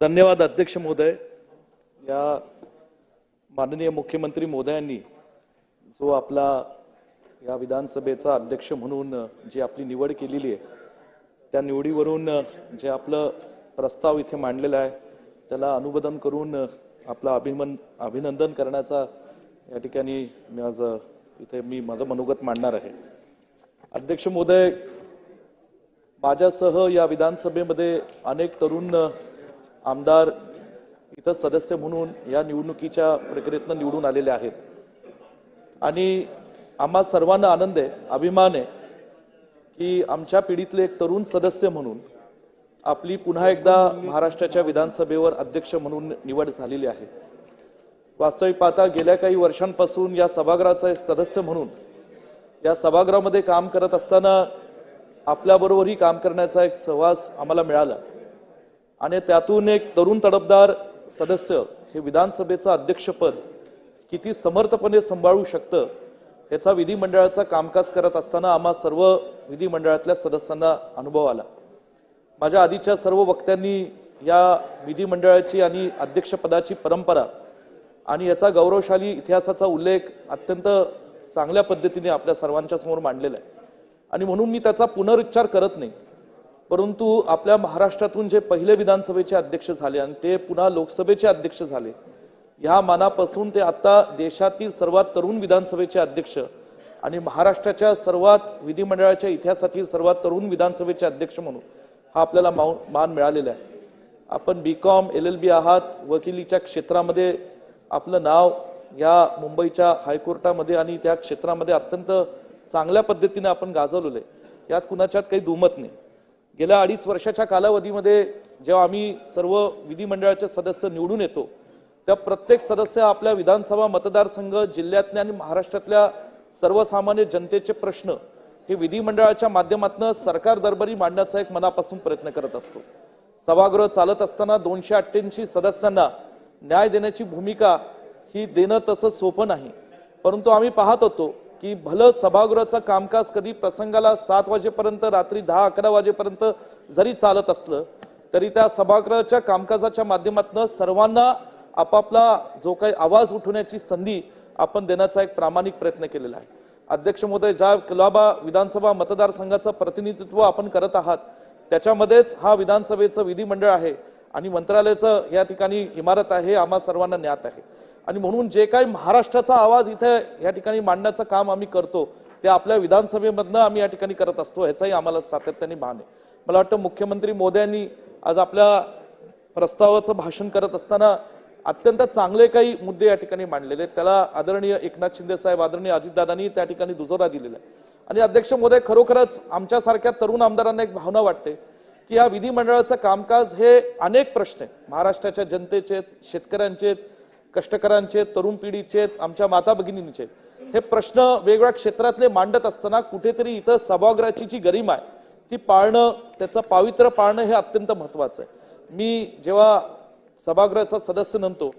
धन्यवाद अध्यक्ष महोदय। या माननीय मुख्यमंत्री महोदयांनी जो आपला या विधानसभेचा अध्यक्ष म्हणून जी आपली निवड केलेली आहे त्या निवडीवरून जे आपलं प्रस्ताव इथे मांडलेला आहे त्याला अनुमोदन करून आपला अभिनंदन करण्याचा या ठिकाणी मी आज इथे माझं मनोगत मांडणार आहे। अध्यक्ष महोदय, माझ्यासह या विधानसभेमध्ये अनेक तरुण आमदार इथं सदस्य म्हणून या निवडणुकीच्या प्रक्रियेतून निवडून आलेले आहेत आणि आम्हा सर्वांना आनंद आहे, अभिमान आहे की आमच्या पिढीतले एक तरुण सदस्य म्हणून आपली पुन्हा एकदा महाराष्ट्राच्या विधानसभेवर अध्यक्ष म्हणून निवड झालेली आहे। वास्तविक पाहता गेल्या काही वर्षांपासून या सभागृहाचा सदस्य म्हणून या सभागृहामध्ये काम करत असताना आपल्याबरोबरही काम करण्याचा एक सहवास आम्हाला मिळाला आणि त्यातून एक तरुण तडफदार सदस्य हे विधानसभेचं अध्यक्षपद किती समर्थपणे सांभाळू शकतं याचा विधिमंडळाचा कामकाज करत असताना आम्हा सर्व विधिमंडळातल्या सदस्यांना अनुभव आला। माझ्या आधीच्या सर्व वक्त्यांनी या विधिमंडळाची आणि अध्यक्षपदाची परंपरा आणि याचा गौरवशाली इतिहासाचा उल्लेख अत्यंत चांगल्या पद्धतीने आपल्या सर्वांच्या समोर मांडलेला आहे आणि म्हणून मी त्याचा पुनरुच्चार करत नाही, परंतु आपल्या महाराष्ट्रातून जे पहिले विधानसभेचे अध्यक्ष झाले आणि ते पुन्हा लोकसभेचे अध्यक्ष झाले, ह्या मानापासून ते आता देशातील सर्वात तरुण विधानसभेचे अध्यक्ष आणि महाराष्ट्राच्या सर्वात विधिमंडळाच्या इतिहासातील सर्वात तरुण विधानसभेचे अध्यक्ष म्हणून हा आपल्याला मान मिळालेला आहे। आपण BCom LLB आहात, वकिलीच्या क्षेत्रामध्ये आपलं नाव या मुंबईच्या हायकोर्टामध्ये आणि त्या क्षेत्रामध्ये अत्यंत चांगल्या पद्धतीने आपण गाजवलेलं आहे, यात कुणाच्यात काही दुमत नाही। गेल्या 2.5 वर्षाच्या कालावधीमध्ये जेव्हा आम्ही सर्व विधिमंडळाचे सदस्य निवडून येतो त्या प्रत्येक सदस्य आपल्या विधानसभा मतदारसंघ जिल्ह्यातल्या आणि महाराष्ट्रातल्या सर्वसामान्य जनतेचे प्रश्न हे विधिमंडळाच्या माध्यमातून सरकार दरबारी मांडण्याचा एक मनापासून प्रयत्न करत असतो। सभागृह चालत असताना 288 सदस्यांना न्याय देण्याची भूमिका ही देणं तसं सोपं नाही, परंतु आम्ही पाहत होतो की भलं सभागृहाचं कामकाज कधी प्रसंगाला 7 वाजेपर्यंत रात्री 10-11 वाजेपर्यंत जरी चालत असलं तरी त्या सभागृहाच्या कामकाजाच्या माध्यमातून सर्वांना आपापला जो काही आवाज उठवण्याची संधी आपण देण्याचा एक प्रामाणिक प्रयत्न केलेला आहे। अध्यक्ष महोदय, ज्या कुलाबा विधानसभा मतदारसंघाचं प्रतिनिधित्व आपण करत आहात त्याच्यामध्येच हा विधानसभेचं विधिमंडळ आहे आणि मंत्रालयाचं या ठिकाणी इमारत आहे, आम्हा सर्वांना ज्ञात आहे आणि म्हणून जे काही महाराष्ट्राचा आवाज इथे या ठिकाणी मांडण्याचं काम आम्ही करतो ते आपल्या विधानसभेमधनं आम्ही या ठिकाणी करत असतो, ह्याचाही आम्हाला सातत्याने भान आहे। मला वाटतं मुख्यमंत्री महोदयांनी आज आपल्या प्रस्तावाचं भाषण करत असताना अत्यंत चांगले काही मुद्दे या ठिकाणी मांडलेले आहेत, त्याला आदरणीय एकनाथ शिंदे साहेब, आदरणीय अजितदादांनी त्या ठिकाणी दुजोरा दिलेला आहे आणि अध्यक्ष महोदय, खरोखरच आमच्यासारख्या तरुण आमदारांना एक भावना वाटते की या विधिमंडळाचं कामकाज हे अनेक प्रश्न आहेत, महाराष्ट्राच्या जनतेचे, शेतकऱ्यांचे, कष्टकऱ्यांचे, तरुण पिढीचे, आमच्या माता भगिनींचे, हे प्रश्न वेगवेगळ्या क्षेत्रातले मांडत असताना कुठेतरी इथं सभागृहाची जी गरिमा आहे ती पाळणं, त्याचं पावित्र्य पाळणं हे अत्यंत महत्त्वाचं आहे। मी जेव्हा सभागृहाचा सदस्य नव्हतो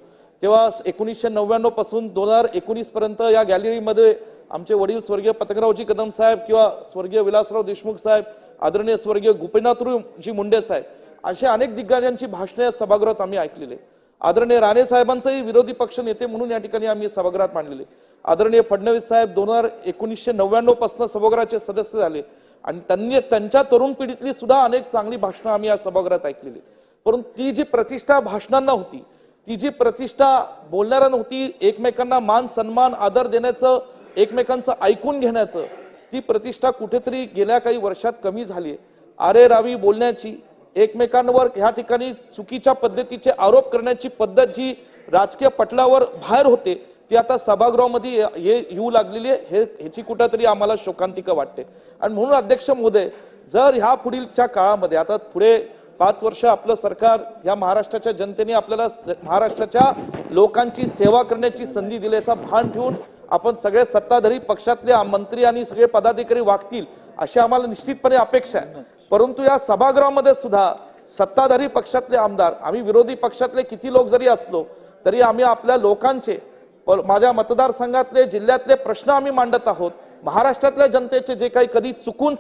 तेव्हा 1999 पासून 2019 पर्यंत या गॅलरीमध्ये आमचे वडील स्वर्गीय पतंगरावजी कदम साहेब किंवा स्वर्गीय विलासराव देशमुख साहेब, आदरणीय स्वर्गीय गोपीनाथजी मुंडे साहेब अशा अनेक दिग्गजांची भाषणे सभागृहात आम्ही ऐकलेले। आदरणीय राणे साहेबांचंही विरोधी पक्ष नेते म्हणून या ठिकाणी आम्ही सभागृहात मांडलेले। आदरणीय फडणवीस साहेब 1999 पासून सभागृहाचे सदस्य झाले आणि त्यांनी त्यांच्या तरुण पिढीतली सुद्धा अनेक चांगली भाषणं आम्ही या सभागृहात ऐकलेली, परंतु ती जी प्रतिष्ठा भाषणांना होती, ती जी प्रतिष्ठा बोलणाऱ्यांना होती, एकमेकांना मान सन्मान आदर देण्याचं, एकमेकांचं ऐकून घेण्याचं, ती प्रतिष्ठा कुठेतरी गेल्या काही वर्षात कमी झाली आहे। आरे रावी बोलण्याची, एकमेकांवर ह्या ठिकाणी चुकीच्या पद्धतीचे आरोप करण्याची पद्धत जी राजकीय पटलावर बाहेर होते ती आता सभागृहामध्ये येऊ लागलेली आहे, ह्याची कुठेतरी आम्हाला शोकांतिका वाटते आणि म्हणून अध्यक्ष महोदय, जर ह्या पुढीलच्या काळामध्ये आता पुढे 5 वर्ष आपलं सरकार या महाराष्ट्राच्या जनतेने आपल्याला महाराष्ट्राच्या लोकांची सेवा करण्याची संधी दिल्याचा भान ठेवून आपण सगळे सत्ताधारी पक्षातले मंत्री आणि सगळे पदाधिकारी वागतील अशी आम्हाला निश्चितपणे अपेक्षा आहे, परंतु या सभागृहामध्ये सुद्धा सत्ताधारी पक्षातले आमदार, आम्ही विरोधी पक्षातले किती लोक जरी असलो तरी आम्ही आपल्या लोकांचे, माझ्या मतदारसंघातले जिल्ह्यातले प्रश्न आम्ही मांडत आहोत। महाराष्ट्रातल्या जनतेचे जे काही कधी चुकून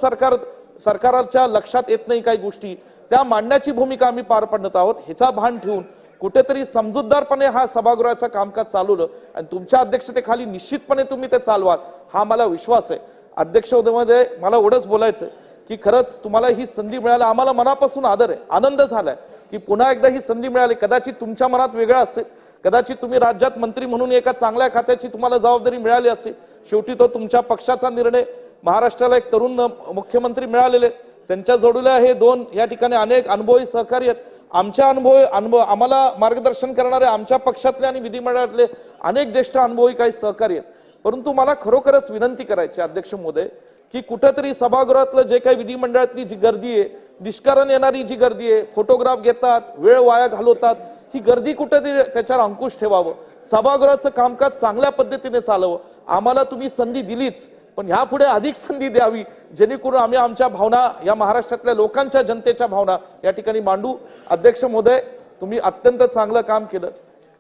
सरकारच्या लक्षात येत नाही काही गोष्टी त्या मांडण्याची भूमिका आम्ही पार पाडत आहोत. ह्याचा भान ठेवून कुठेतरी समजूतदारपणे हा सभागृहाचं कामकाज चालवलं आणि तुमच्या अध्यक्षतेखाली निश्चितपणे तुम्ही ते चालवाल हा मला विश्वास आहे. अध्यक्ष महोदय, मला एवढंच बोलायचं की खरंच तुम्हाला ही संधी मिळाली, आम्हाला मनापासून आदर आहे, आनंद झालाय की पुन्हा एकदा ही संधी मिळाली. कदाचित तुमच्या मनात वेगळं असेल, कदाचित तुम्ही राज्यात मंत्री म्हणून एका चांगल्या खात्याची तुम्हाला जबाबदारी मिळाली असेल. शेवटी तो तुमच्या पक्षाचा निर्णय. महाराष्ट्राला एक तरुण मुख्यमंत्री मिळालेले, त्यांच्या जोडीला हे दोन या ठिकाणी अनेक अनुभवी सहकारी आहेत. आमच्या आम्हाला मार्गदर्शन करणारे आमच्या पक्षातले आणि विधिमंडळातले अनेक ज्येष्ठ अनुभवी काही सहकारी आहेत. परंतु मला खरोखरच विनंती करायची अध्यक्ष महोदय की कुठेतरी सभागृहातलं जे काही विधिमंडळातली जी गर्दी आहे, निष्कारण येणारी जी गर्दी आहे, फोटोग्राफ घेतात, वेळ वाया घालवतात, ही गर्दी कुठेतरी त्याच्यावर अंकुश ठेवावं. सभागृहाचं कामकाज चांगल्या पद्धतीने चालवं. आम्हाला तुम्ही संधी दिलीच, पण ह्यापुढे अधिक संधी द्यावी, जेणेकरून आम्ही आमच्या भावना, या महाराष्ट्रातल्या लोकांच्या जनतेच्या भावना या ठिकाणी मांडू. अध्यक्ष महोदय, तुम्ही अत्यंत चांगलं काम केलं.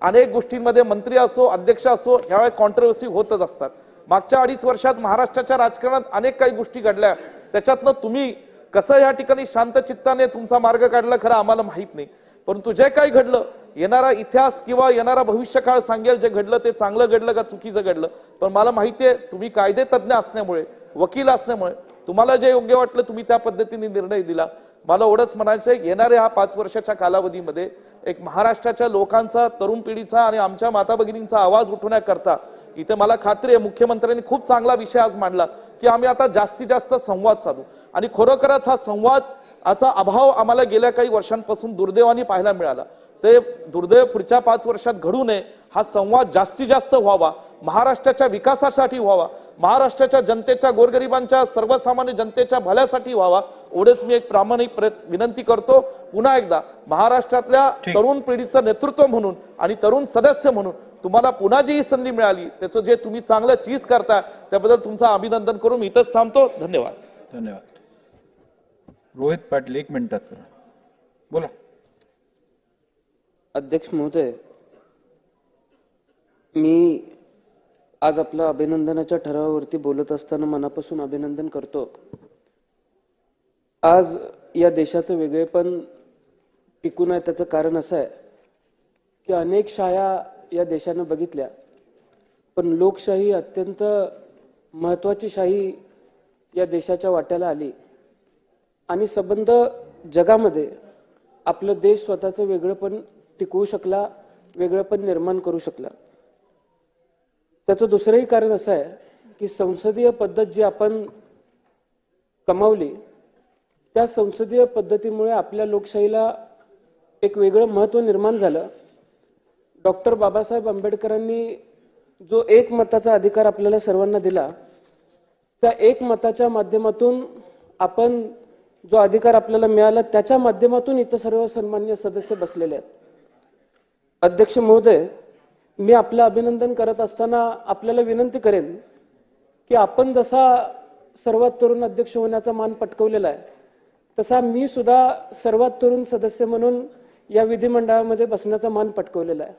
अनेक गोष्टींमध्ये मंत्री असो, अध्यक्ष असो, ह्यावेळी कॉन्ट्रोवर्सी होतच असतात. मागच्या 2.5 वर्षात महाराष्ट्राच्या राजकारणात अनेक काही गोष्टी घडल्या. त्याच्यातनं तुम्ही कसं या ठिकाणी शांत चित्ताने तुमचा मार्ग काढला खरं आम्हाला माहित नाही, परंतु जे काही घडलं, येणारा इतिहास किंवा येणारा भविष्यकाळ सांगेल जे घडलं ते चांगलं घडलं का चुकीचं घडलं. पण मला माहिती आहे तुम्ही कायदे तज्ज्ञ असल्यामुळे, वकील असल्यामुळे तुम्हाला जे योग्य वाटलं तुम्ही त्या पद्धतीने निर्णय दिला. मला एवढंच म्हणायचं आहे, येणाऱ्या हा 5 वर्षाच्या कालावधीमध्ये एक महाराष्ट्राच्या लोकांचा, तरुण पिढीचा आणि आमच्या माता भगिनींचा आवाज उठवण्याकरता इथे मला खात्री आहे मुख्यमंत्र्यांनी खूप चांगला विषय आज मांडला की आम्ही आता जास्तीत जास्त संवाद साधू. आणि खरोखरच हा संवादाचा अभाव आम्हाला गेल्या काही वर्षांपासून दुर्दैवाने पाहायला मिळाला. ते दुर्दैव पुढच्या 5 वर्षात घडू नये. हा संवाद जास्तीत जास्त व्हावा, महाराष्ट्राच्या विकासासाठी व्हावा, महाराष्ट्राच्या जनतेच्या, गोरगरिबांच्या, सर्वसामान्य जनतेच्या भल्यासाठी व्हावा. एवढेच मी एक प्रामाणिक विनंती करतो. पुन्हा एकदा महाराष्ट्रातल्या तरुण पिढीचं नेतृत्व म्हणून आणि तरुण सदस्य म्हणून तुम्हाला पुन्हा जी ही संधी मिळाली, त्याचं जे तुम्ही चांगलं चीज करता त्याबद्दल तुमचं अभिनंदन करून इथंच थांबतो. धन्यवाद. धन्यवाद. रोहित पाटील 1 मिनिटात करा, बोला. अध्यक्ष महोदय, मी आज आपल्या अभिनंदनाच्या ठरावावरती बोलत असताना मनापासून अभिनंदन करतो. आज या देशाचं वेगळेपण टिकून आहे, त्याचं कारण असं आहे की अनेक शाया या देशानं बघितल्या, पण लोकशाही अत्यंत महत्त्वाची शाही या देशाच्या वाट्याला आली आणि संबंध जगामध्ये आपलं देश स्वतःचं वेगळेपण टिकवू शकला, वेगळेपण निर्माण करू शकला. त्याचं दुसरंही कारण असं आहे की संसदीय पद्धत जी आपण कमावली, त्या संसदीय पद्धतीमुळे आपल्या लोकशाहीला एक वेगळं महत्त्व निर्माण झालं. डॉक्टर बाबासाहेब आंबेडकरांनी जो एकमताचा अधिकार आपल्याला सर्वांना दिला, त्या एकमताच्या माध्यमातून आपण जो अधिकार आपल्याला मिळाला त्याच्या माध्यमातून इथं सर्व सन्माननीय सदस्य बसलेले आहेत. अध्यक्ष महोदय, मी आपलं अभिनंदन करत असताना आपल्याला विनंती करेन की आपण जसा सर्वात तरुण अध्यक्ष होण्याचा मान पटकवलेला आहे, तसा मी सुद्धा सर्वात तरुण सदस्य म्हणून या विधिमंडळामध्ये बसण्याचा मान पटकवलेला आहे.